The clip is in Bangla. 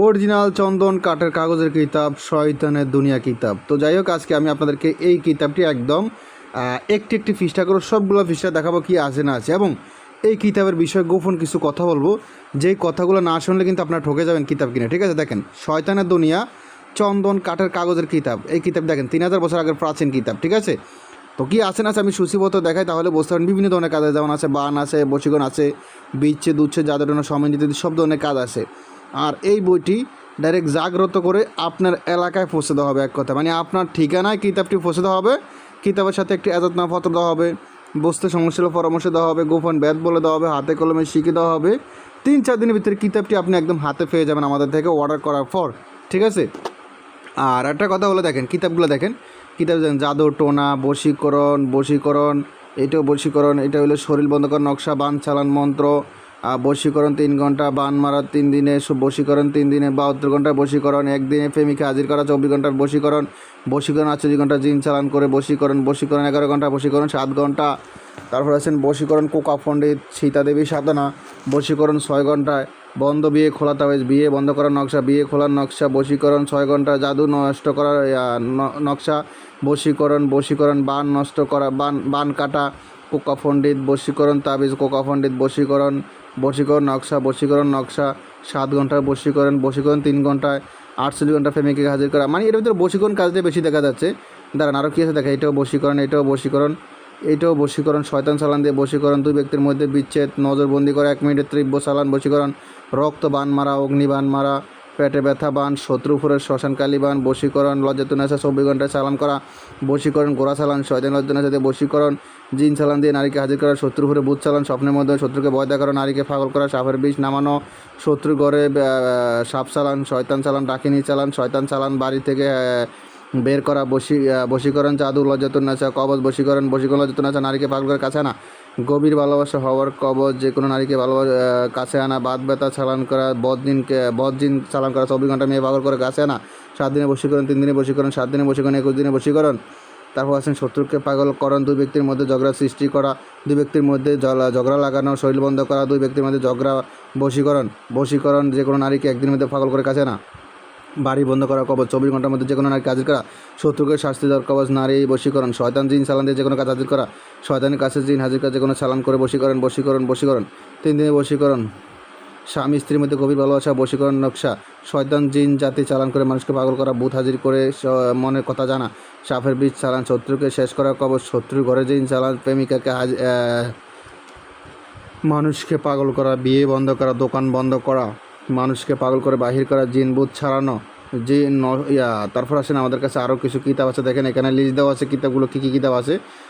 অরিজিনাল চন্দন কাঠের কাগজের কিতাব শয়তানের দুনিয়া কিতাব। তো যাই হোক, আজকে আমি আপনাদেরকে এই কিতাবটি একদম একটি একটি পৃষ্ঠা করে সবগুলো পৃষ্ঠা দেখাবো কি আছে না আছে, এবং এই কিতাবের বিষয়ে গোপন কিছু কথা বলবো, যেই কথাগুলো না শুনলে কিন্তু আপনারা ঠকে যাবেন কিতাব কিনে। ঠিক আছে, দেখেন শয়তানের দুনিয়া চন্দন কাঠের কাগজের কিতাব। এই কিতাব দেখেন 3000 বছর আগের প্রাচীন কিতাব। ঠিক আছে, তো কী আছে না আছে আমি সূচিবদ্ধ দেখাই, তাহলে বুঝতে পারেন বিভিন্ন ধরনের কাজ আছে, যেমন আছে বান আছে, বশীকরণ আছে, বিচ্ছেদ উচ্ছেদ, জাদুটনা, সমান ইত্যাদি সব ধরনের কাজ আছে। আর এই বইটি ডাইরেক্ট জাগ্রত করে আপনার এলাকায় পৌঁছে দেওয়া হবে, এক কথা মানে আপনার ঠিকানায় কিতাবটি পৌঁছে দেওয়া হবে। কিতাবের সাথে একটি এজাজতনামাপত্র দেওয়া হবে, বুঝতে সমস্যা পরামর্শ দেওয়া হবে, গোপন ব্যাধ বলে দেওয়া হবে, হাতে কলমে শিখে দেওয়া হবে। 3-4 দিনের ভিতরে কিতাবটি আপনি একদম হাতে পেয়ে যাবেন আমাদের থেকে অর্ডার করার পর। ঠিক আছে, আর একটা কথা হলো দেখেন কিতাবগুলো দেখেন, কিতাব দেখেন জাদু টোনা, বশীকরণ, এটাও বশীকরণ, এটা হলো শরীর বন্ধ করার নকশা, বান চালান মন্ত্র, বশীকরণ 3 ঘন্টা, বান মারা 3 দিনে, বশীকরণ 3 দিনে, 72 ঘন্টার বশীকরণ, একদিনে প্রেমিকা হাজির করা 24 ঘন্টার বশীকরণ, 48 ঘন্টা জিন চালান করে বশীকরণ, 11 ঘন্টা বশীকরণ, 7 ঘন্টা। তারপর আছেন বশীকরণ কোকা পণ্ডিত, সীতাদেবী সাধনা, বশীকরণ 6 ঘন্টায়, বন্ধ বিয়ে খোলা তাবিজ, বিয়ে বন্ধ করার নকশা, বিয়ে খোলার নকশা, বশীকরণ 6 ঘন্টা, জাদু নষ্ট করার নকশা, বশীকরণ বান নষ্ট করা, বান কাটা, কোকা পণ্ডিত, বশীকরণ তাবিজ, কোকা পণ্ডিত, বশীকরণ নকশা 7 ঘন্টার বশীকরণ 3 ঘন্টায়, 48 ঘন্টা প্রেমিককে হাজির করা। মানে এর ভিতরে বশীকরণ কাজটা বেশি দেখা যাচ্ছে। দাঁড়ান আরও কী আছে দেখা, এটাও বশীকরণ, শয়তান চালান দিয়ে বশীকরণ, 2 ব্যক্তির মধ্যে বিচ্ছেদ, নজরবন্দি করা, 1 মিনিটের তীব্র চালান বশীকরণ, রক্ত বান মারা, অগ্নিবান মারা, পেটে ব্যথা বান, শত্রু উপরে শ্মশানকালী বান, বশীকরণ, লজ্জাতুন্নেসা 24 ঘন্টায় চালান করা, বশীকরণ গোড়া চালান, শয়তান লজ্জাতুন্নেসা দিয়ে বশীকরণ, জিন চালান দিয়ে নারীকে হাজির করা, শত্রু উপরে ভূত চালান, স্বপ্নের মধ্যে শত্রুকে ভয় দেখানো, নারীকে পাগল করা, সাপের বিষ নামানো, শত্রু ঘরে সাপ চালান, শয়তান চালান, ডাকিনী চালান, শয়তান চালান, বাড়ি থেকে বের করা, বশীকরণ, জাদু, লজ্জাতুন্নেসা, কবজ, বশীকরণ লজ্জাতুন্নেসা, নারীকে পাগল করে কাছে আনা, গভীর ভালোবাসা হওয়ার কবজ, যে কোনো নারীকে কাছে আনা, বাত ব্যথা চালান করা, বদজিন চালান করা, 24 ঘন্টা মেয়ে পাগল করে কাছে আনা, 7 দিনে বশীকরণ, 3 দিনে বশীকরণ, 7 দিনে বশীকরণ, 21 দিনে বশীকরণ। তারপর আছেন শত্রুকে পাগলকরণ, 2 ব্যক্তির মধ্যে ঝগড়া সৃষ্টি করা, 2 ব্যক্তির মধ্যে ঝগড়া লাগানো, শরীর বন্ধ করা, 2 ব্যক্তির মধ্যে ঝগড়া, বশীকরণ যে কোনো নারীকে একদিনের মধ্যে পাগল করে কাছে আনা, বাড়ি বন্ধ করা কবচ, 24 ঘন্টার মধ্যে যে কোনো নারী হাজির করা, শত্রুকে শাস্তি দেওয়ার কবচ, নারী বশীকরণ, শয়তান জিন চালান দিয়ে যে কোনো কাজ হাজির করা, শয়তানের কাছে জিন হাজির করা, যে কোনো চালান করে বশীকরণ 3 দিনে বশীকরণ, স্বামী স্ত্রীর মধ্যে গভীর ভালোবাসা, বশীকরণ নকশা, শয়তান জিন জাতি চালান করে মানুষকে পাগল করা, ভূত হাজির করে মনের কথা জানা, সাপের বীজ চালান, শত্রুকে শেষ করা কবচ, শত্রুর ঘরে জিন চালান, প্রেমিকাকে মানুষকে পাগল করা, বিয়ে বন্ধ করা, দোকান বন্ধ করা, মানুষকে পাগল করে বাহির করা, জিন ভূত ছাড়ানো, তারপর আসেন আমাদের কাছে আরও কিছু কিতাব আছে। দেখেন এখানে লিস্ট দেওয়া আছে কিতাবগুলো কী কী কিতাব আছে।